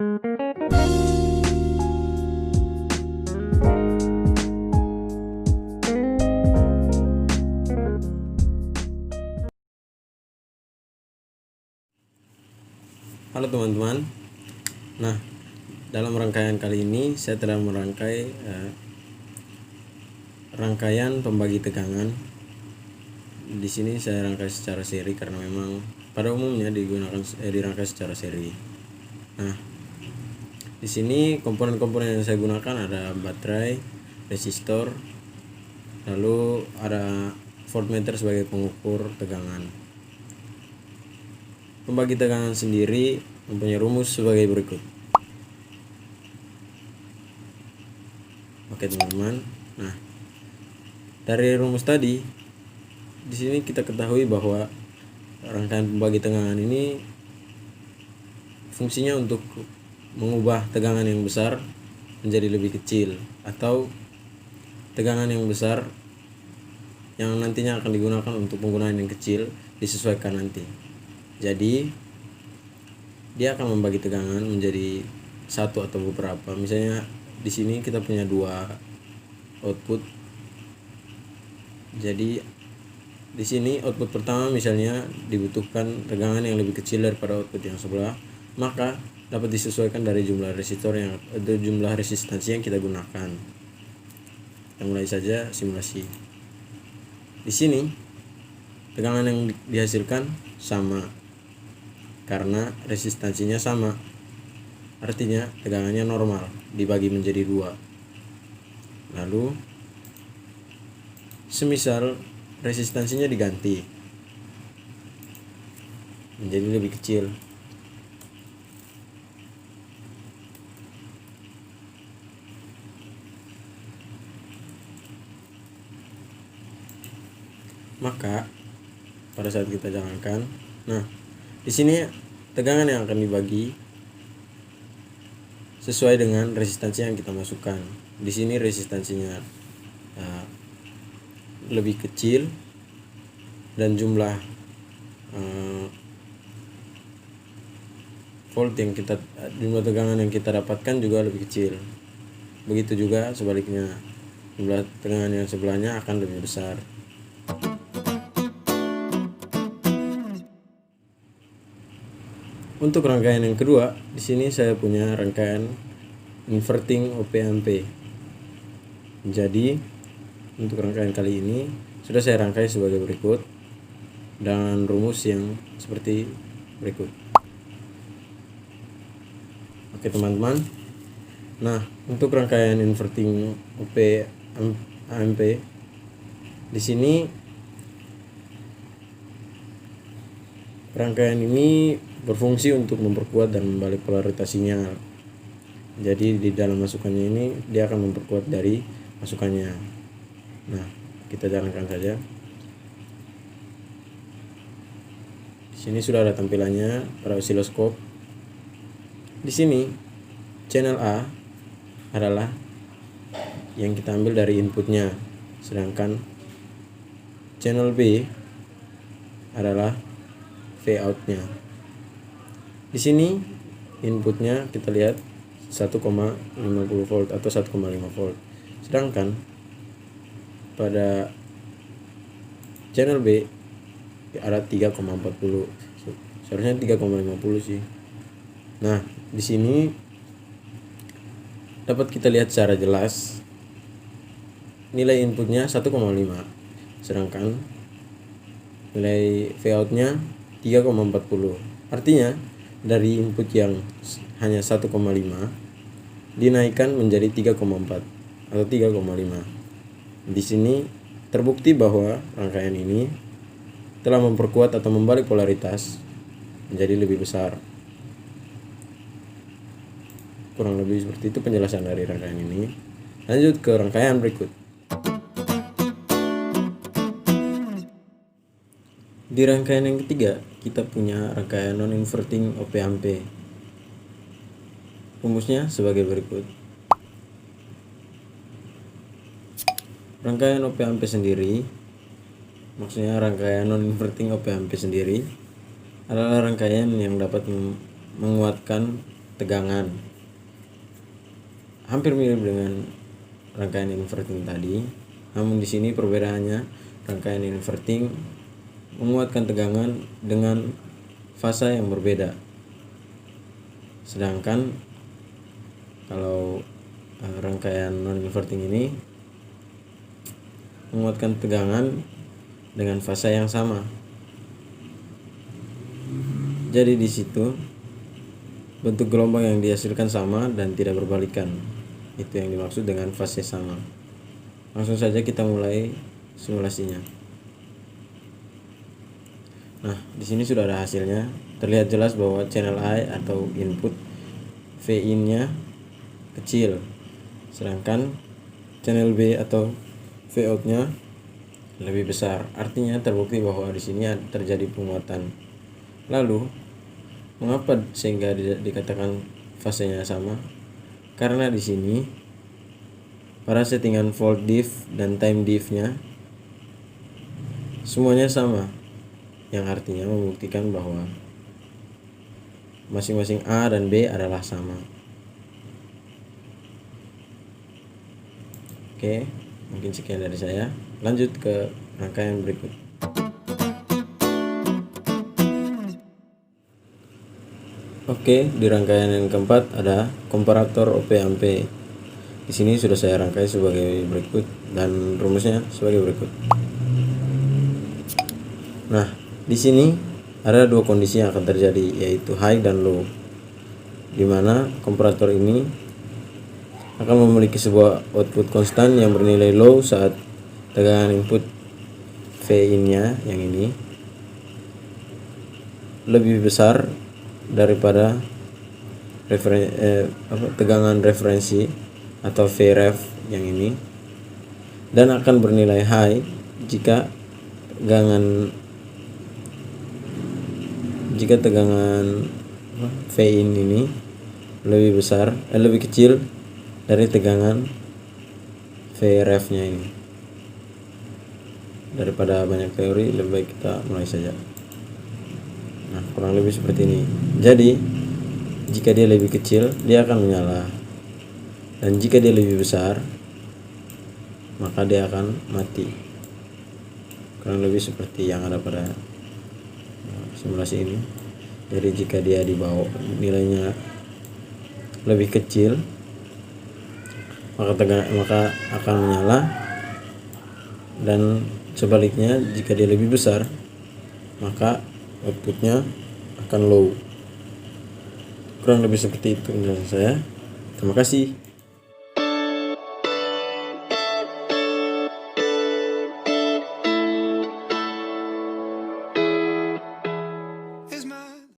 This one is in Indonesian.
Halo teman-teman. Nah, dalam rangkaian kali ini saya telah merangkai rangkaian pembagi tegangan. Di sini saya rangkai secara seri karena memang pada umumnya dirangkai secara seri. Nah, di sini komponen-komponen yang saya gunakan ada baterai, resistor, lalu ada voltmeter sebagai pengukur tegangan. Pembagi tegangan sendiri mempunyai rumus sebagai berikut. Oke teman-teman. Nah, dari rumus tadi, di sini kita ketahui bahwa rangkaian pembagi tegangan ini fungsinya untuk mengubah tegangan yang besar menjadi lebih kecil, atau tegangan yang besar yang nantinya akan digunakan untuk penggunaan yang kecil disesuaikan nanti. Jadi dia akan membagi tegangan menjadi satu atau beberapa. Misalnya di sini kita punya dua output. Jadi di sini output pertama misalnya dibutuhkan tegangan yang lebih kecil daripada output yang sebelah, maka dapat disesuaikan dari jumlah resistor atau jumlah resistansi yang kita gunakan. Kita mulai saja simulasi. Di sini tegangan yang dihasilkan sama karena resistansinya sama, artinya tegangannya normal dibagi menjadi dua. Lalu semisal resistansinya diganti menjadi lebih kecil, maka pada saat kita jalankan, nah di sini tegangan yang akan dibagi sesuai dengan resistansi yang kita masukkan. Di sini resistansinya lebih kecil dan jumlah jumlah tegangan yang kita dapatkan juga lebih kecil. Begitu juga sebaliknya, jumlah tegangan yang sebelahnya akan lebih besar. Untuk rangkaian yang kedua, di sini saya punya rangkaian inverting op-amp. Jadi untuk rangkaian kali ini sudah saya rangkai sebagai berikut dengan rumus yang seperti berikut. Oke teman-teman. Nah, untuk rangkaian inverting op-amp di sini rangkaian ini berfungsi untuk memperkuat dan membalik polaritas sinyal. Jadi di dalam masukannya ini dia akan memperkuat dari masukannya. Nah, kita jalankan saja. Di sini sudah ada tampilannya pada osiloskop. Di sini channel A adalah yang kita ambil dari inputnya, sedangkan channel B adalah V outnya. Di sini inputnya kita lihat 1,50 volt atau 1,5 volt. Sedangkan pada channel B ada 3,40. Seharusnya 3,50 sih. Nah, di sini dapat kita lihat secara jelas nilai inputnya 1,5. Sedangkan nilai V outnya 3,40. Artinya dari input yang hanya 1,5 dinaikkan menjadi 3,4 atau 3,5. Di sini terbukti bahwa rangkaian ini telah memperkuat atau membalik polaritas menjadi lebih besar. Kurang lebih seperti itu penjelasan dari rangkaian ini. Lanjut ke rangkaian berikut. Di rangkaian yang ketiga, kita punya rangkaian non-inverting op-amp. Rumusnya sebagai berikut. Rangkaian op-amp sendiri, maksudnya rangkaian non-inverting op-amp sendiri, adalah rangkaian yang dapat menguatkan tegangan. Hampir mirip dengan rangkaian inverting tadi, namun di sini perbedaannya rangkaian inverting menguatkan tegangan dengan fasa yang berbeda. Sedangkan kalau rangkaian non inverting ini menguatkan tegangan dengan fasa yang sama. Jadi di situ bentuk gelombang yang dihasilkan sama dan tidak berbalikan. Itu yang dimaksud dengan fase sama. Langsung saja kita mulai simulasinya. Nah, di sini sudah ada hasilnya. Terlihat jelas bahwa channel I atau input V-in-nya kecil, sedangkan channel B atau V-out-nya lebih besar. Artinya terbukti bahwa di sini terjadi penguatan. Lalu, mengapa sehingga dikatakan fasenya sama? Karena di sini pada settingan volt diff dan time diff-nya semuanya sama, yang artinya membuktikan bahwa masing-masing A dan B adalah sama. Oke, mungkin sekian dari saya. Lanjut ke rangkaian berikut. Oke, di rangkaian yang keempat ada komparator op-amp. Di sini sudah saya rangkai sebagai berikut dan rumusnya sebagai berikut. Nah, di sini ada dua kondisi yang akan terjadi, yaitu high dan low, di mana komparator ini akan memiliki sebuah output konstan yang bernilai low saat tegangan input V-in-nya yang ini lebih besar daripada tegangan referensi atau Vref yang ini, dan akan bernilai high jika tegangan V-in ini lebih kecil dari tegangan Vref-nya ini. Daripada banyak teori, lebih baik kita mulai saja. Nah, kurang lebih seperti ini. Jadi, jika dia lebih kecil, dia akan menyala. Dan jika dia lebih besar, maka dia akan mati. Kurang lebih seperti yang ada pada simulasi ini. Jadi jika dia di bawah nilainya lebih kecil, maka akan menyala, dan sebaliknya jika dia lebih besar, maka outputnya akan low. Kurang lebih seperti itu penjelasan saya. Terima kasih.